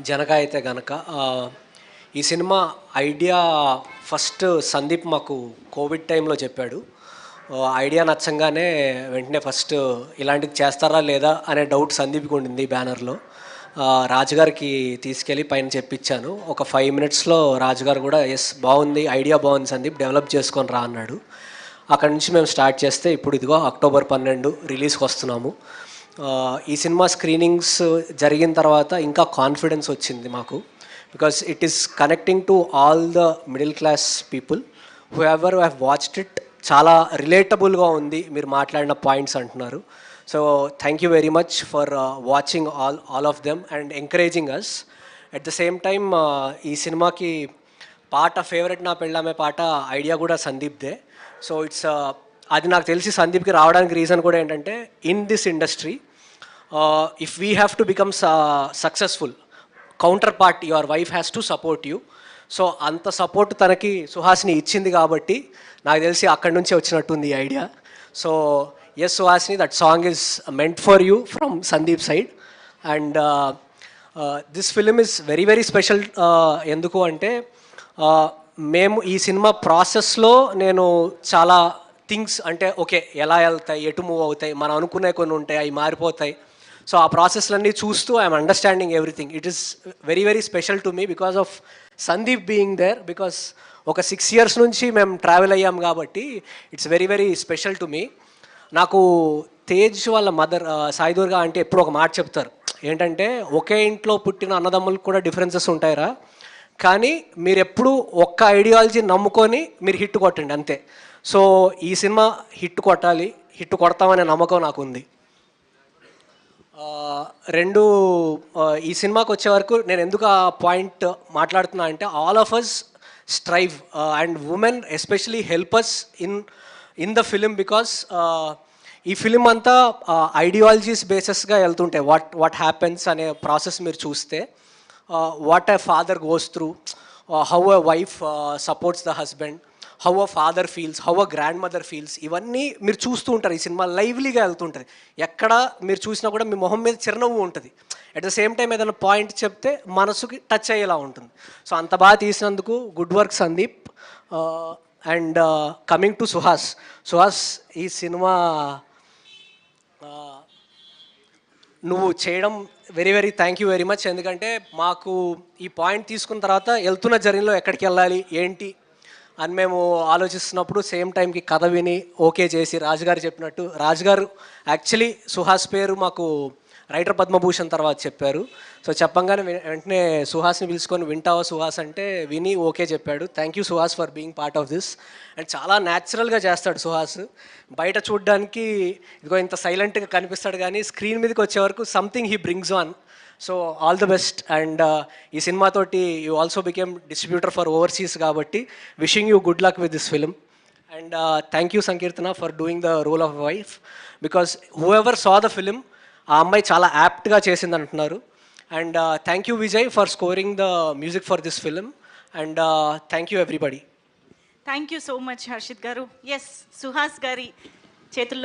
జనక అయితే గనక ఈ సినిమా ఐడియా ఫస్ట్ సందీప్ మాకు కోవిడ్ టైంలో చెప్పాడు. ఐడియా నచ్చంగానే వెంటనే ఫస్ట్ ఇలాంటిది చేస్తారా లేదా అనే డౌట్ సందీప్కి ఉండింది బ్యానర్లో. రాజుగారికి తీసుకెళ్ళి పైన చెప్పించాను. ఒక 5 మినిట్స్లో రాజుగారు కూడా ఎస్ బాగుంది, ఐడియా బాగుంది సందీప్, డెవలప్ చేసుకొని రా అన్నాడు. అక్కడి నుంచి మేము స్టార్ట్ చేస్తే ఇప్పుడు ఇదిగో అక్టోబర్ 12 రిలీజ్కి వస్తున్నాము. ఈ సినిమా స్క్రీనింగ్స్ జరిగిన తర్వాత ఇంకా కాన్ఫిడెన్స్ వచ్చింది మాకు, because it is connecting to all the middle class people whoever have watched it. చాలా రిలేటబుల్గా ఉంది మీరు మాట్లాడిన పాయింట్స్ అంటున్నారు. So thank you very much for watching all of them and encouraging us. At the same time ఈ సినిమాకి పాట favourite నా పెళ్ళామే పాట ఐడియా కూడా సందీప్దే. సో ఇట్స్ అది నాకు తెలిసి సందీప్కి రావడానికి రీజన్ కూడా ఏంటంటే, in this industry if we have to become successful, counter part your wife has to support you. So అంత సపోర్ట్ తనకి సుహాసిని ఇచ్చింది కాబట్టి నాకు తెలిసి అక్కడి నుంచే వచ్చినట్టుంది ఈ idea. So yes Suhasini, that song is meant for you from Sandeep side. And this film is very very special. ఎందుకు అంటే మేము ఈ సినిమా ప్రాసెస్లో నేను చాలా థింగ్స్ అంటే ఓకే ఎలా వెళ్తాయి, ఎటు మూవ్ అవుతాయి, మనం అనుకునే కొన్ని ఉంటాయి, అవి మారిపోతాయి. సో ఆ ప్రాసెస్లన్నీ చూస్తూ I'm understanding everything. It is very very special to me because of Sandeep being there. Because ఒక 6 years నుంచి మేము ట్రావెల్ అయ్యాం కాబట్టి it's very very special to me. నాకు తేజ్ వాళ్ళ మదర్ సాయిదుర్గా అంటే ఎప్పుడు ఒక మాట చెప్తారు ఏంటంటే, ఒకే ఇంట్లో పుట్టిన అన్నదమ్ములకు కూడా డిఫరెన్సెస్ ఉంటాయిరా, కానీ మీరు ఎప్పుడు ఒక్క ఐడియాలజీ నమ్ముకొని మీరు హిట్ కొట్టండి అంతే. సో ఈ సినిమా హిట్ కొట్టాలి, హిట్ కొడతామనే నమ్మకం నాకు ఉంది. ఈ సినిమాకి వచ్చే వరకు నేను ఎందుకు ఆ పాయింట్ మాట్లాడుతున్నా అంటే, all of us strive and women especially help us in the film. Because ఈ ఫిలిం అంతా ఐడియాలజీస్ బేసెస్గా వెళ్తుంటాయి. వాట్ హ్యాపెన్స్ అనే ప్రాసెస్ మీరు చూస్తే, what a father goes through, how a wife supports the husband, how a father feels, how a grandmother feels, ఇవన్నీ మీరు చూస్తూ ఉంటారు. ఈ సినిమా లైవ్లీగా వెళ్తుంటుంది. ఎక్కడ మీరు చూసినా కూడా మీ మొహం మీద చిరునవ్వు ఉంటుంది. అట్ ద సేమ్ టైం ఏదైనా పాయింట్ చెప్తే మనసుకి టచ్ అయ్యేలా ఉంటుంది. సో అంత బాగా తీసినందుకు good work Sandeep. And coming to Suhas, ఈ సినిమా నువ్వు చేయడం very very thank you very much. ఎందుకంటే మాకు ఈ పాయింట్ తీసుకున్న తర్వాత వెళ్తున్న జర్నీలో ఎక్కడికి వెళ్ళాలి ఏంటి అని మేము ఆలోచిస్తున్నప్పుడు సేమ్ టైంకి కథ విని ఓకే చేసి రాజుగారు చెప్పినట్టు, రాజుగారు యాక్చువల్లీ సుహాస్ పేరు మాకు రైటర్ పద్మభూషణ్ తర్వాత చెప్పారు. సో చెప్పంగానే వెంటనే సుహాస్ని పిలుచుకొని వింటావా సుహాస్ అంటే విని ఓకే చెప్పాడు. Thank you Suhas for being part of this. And చాలా న్యాచురల్గా చేస్తాడు సుహాస్. బయట చూడడానికి ఇదిగో ఇంత సైలెంట్గా కనిపిస్తాడు, కానీ స్క్రీన్ మీదకి వచ్చే వరకు something he brings on. So all the best. And ఈ సినిమాతోటి you also became distributor for overseas కాబట్టి wishing you good luck with this film. And thank you Sankeerthana for doing the role of wife. Because whoever saw the film, ఆ అమ్మాయి చాలా యాప్ట్గా చేసింది అంటున్నారు. And thank you Vijay for scoring the music for this film. And thank you everybody. Thank you so much Harshit గారు. Yes, Suhas గారి చేతుల్లో